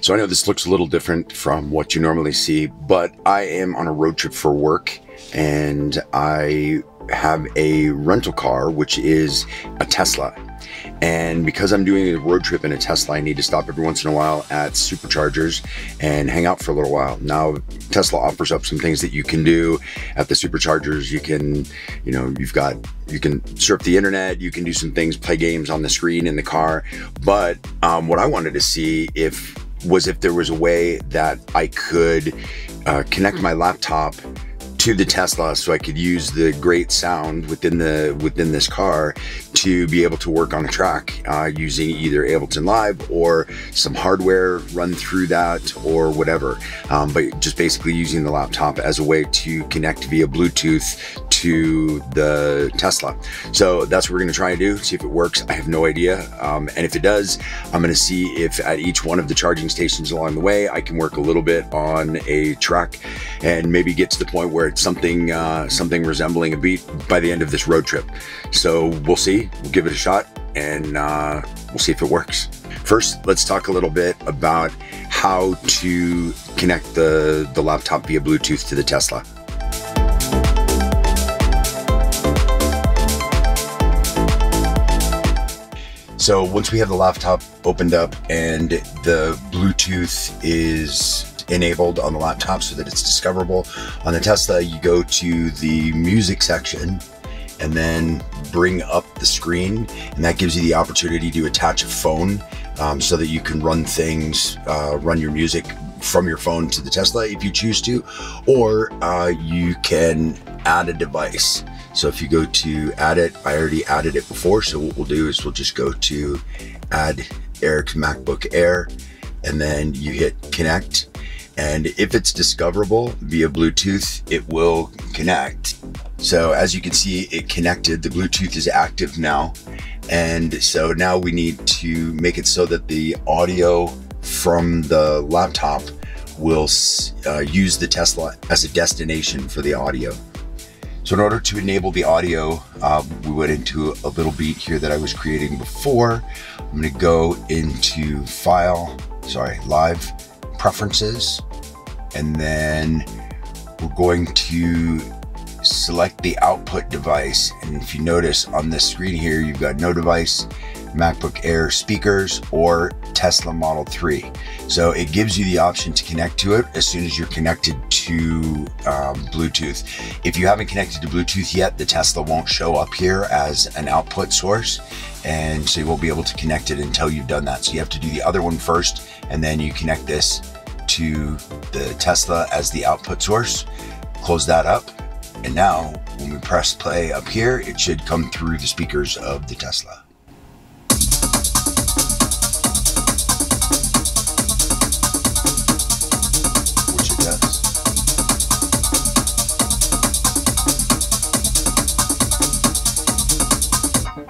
So I know this looks a little different from what you normally see, but I am on a road trip for work and I have a rental car, which is a Tesla. And because I'm doing a road trip in a Tesla, I need to stop every once in a while at Superchargers and hang out for a little while. Now, Tesla offers up some things that you can do at the Superchargers. You can, you can surf the internet, you can do some things, play games on the screen in the car. But what I wanted to see was if there was a way that I could connect my laptop to the Tesla so I could use the great sound within this car to be able to work on a track using either Ableton Live or some hardware run through that or whatever. But just basically using the laptop as a way to connect via Bluetooth to the Tesla. So that's what we're gonna try and do, see if it works. I have no idea. And if it does, I'm gonna see if at each one of the charging stations along the way, I can work a little bit on a track and maybe get to the point where it's something resembling a beat by the end of this road trip. So we'll see, we'll give it a shot, and we'll see if it works. First, let's talk a little bit about how to connect the laptop via Bluetooth to the Tesla. So once we have the laptop opened up and the Bluetooth is enabled on the laptop so that it's discoverable on the Tesla, you go to the music section and then bring up the screen, and that gives you the opportunity to attach a phone so that you can run things, run your music from your phone to the Tesla if you choose to, or you can add a device. So if you go to add it, I already added it before, so what we'll do is we'll just go to add Eric's MacBook Air, and then you hit connect. And if it's discoverable via Bluetooth, it will connect. So as you can see, it connected. The Bluetooth is active now. And so now we need to make it so that the audio from the laptop will use the Tesla as a destination for the audio. So in order to enable the audio, we went into a little beat here that I was creating before. I'm gonna go into Live, Preferences, and then we're going to select the output device. And if you notice on this screen here, you've got no device, MacBook Air speakers, or Tesla Model 3. So it gives you the option to connect to it as soon as you're connected to Bluetooth. If you haven't connected to Bluetooth yet, the Tesla won't show up here as an output source, and so you won't be able to connect it until you've done that. So you have to do the other one first, and then you connect this to the Tesla as the output source. Close that up, and now when we press play up here, it should come through the speakers of the Tesla. Which it does.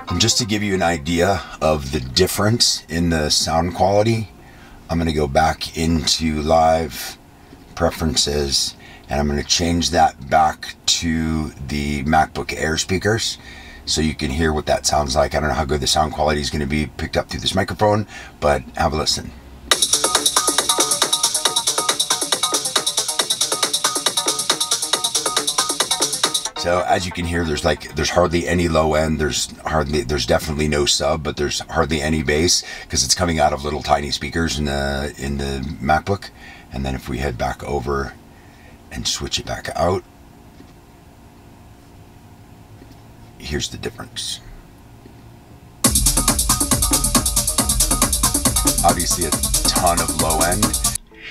And just to give you an idea of the difference in the sound quality, I'm going to go back into Live, Preferences, and I'm going to change that back to the MacBook Air speakers so you can hear what that sounds like. I don't know how good the sound quality is going to be picked up through this microphone, but have a listen. So as you can hear, there's hardly any low end, there's definitely no sub, but there's hardly any bass because it's coming out of little tiny speakers in the MacBook. And then if we head back over and switch it back out, here's the difference. Obviously a ton of low end.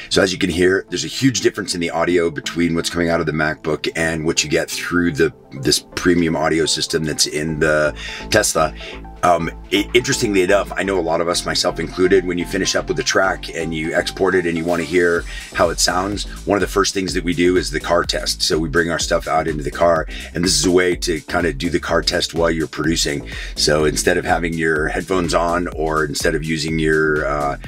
So as you can hear, there's a huge difference in the audio between what's coming out of the MacBook and what you get through this premium audio system that's in the Tesla. Interestingly enough, I know a lot of us, myself included, when you finish up with the track and you export it and you want to hear how it sounds, one of the first things that we do is the car test. So we bring our stuff out into the car, and this is a way to kind of do the car test while you're producing. So instead of having your headphones on, or instead of using your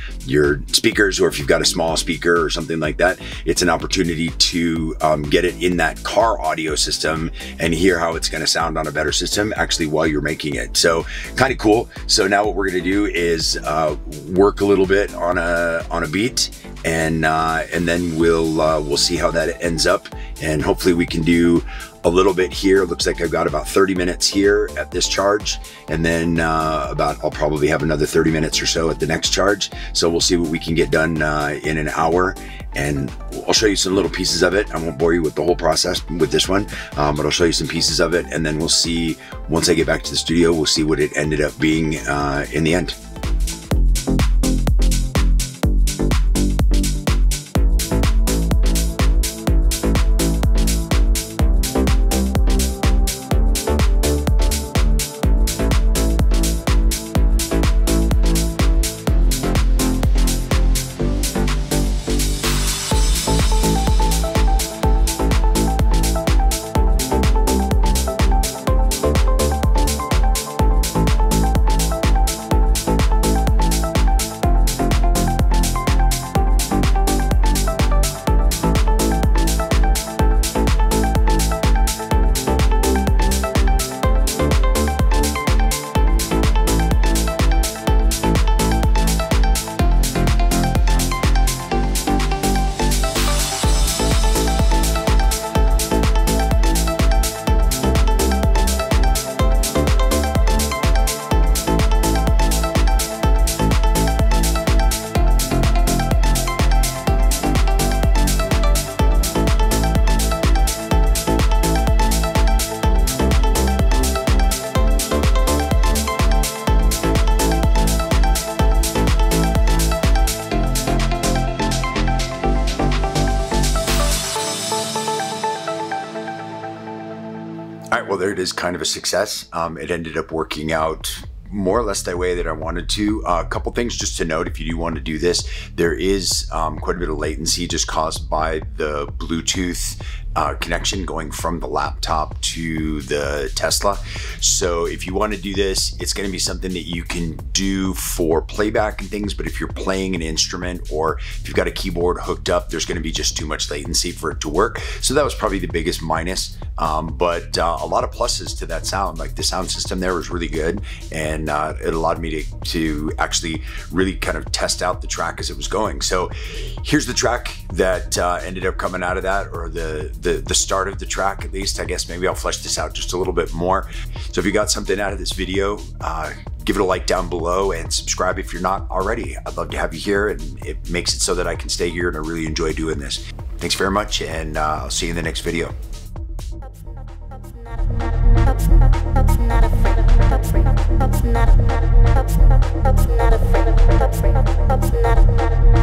speakers, or if you've got a small speaker or something like that, it's an opportunity to get it in that car audio system and and hear how it's going to sound on a better system actually while you're making it. So kind of cool. So now what we're going to do is work a little bit on a beat, and then we'll see how that ends up, and hopefully we can do a little bit here. It looks like I've got about 30 minutes here at this charge, and then I'll probably have another 30 minutes or so at the next charge. So we'll see what we can get done in an hour, and I'll show you some little pieces of it. I won't bore you with the whole process with this one, but I'll show you some pieces of it, and then we'll see, once I get back to the studio, we'll see what it ended up being in the end. All right, well, there it is, kind of a success. It ended up working out more or less the way that I wanted to. A couple things just to note, if you do want to do this, there is quite a bit of latency just caused by the Bluetooth connection going from the laptop to the Tesla. So if you want to do this, it's going to be something that you can do for playback and things, but if you're playing an instrument or if you've got a keyboard hooked up, there's going to be just too much latency for it to work. So that was probably the biggest minus, but a lot of pluses to that sound. Like the sound system there was really good, and it allowed me to actually really kind of test out the track as it was going. So here's the track that ended up coming out of that, or the start of the track, at least. I guess maybe I'll flesh this out just a little bit more. So if you got something out of this video, give it a like down below and subscribe if you're not already. I'd love to have you here, and it makes it so that I can stay here, and I really enjoy doing this. Thanks very much, and I'll see you in the next video. Not afraid.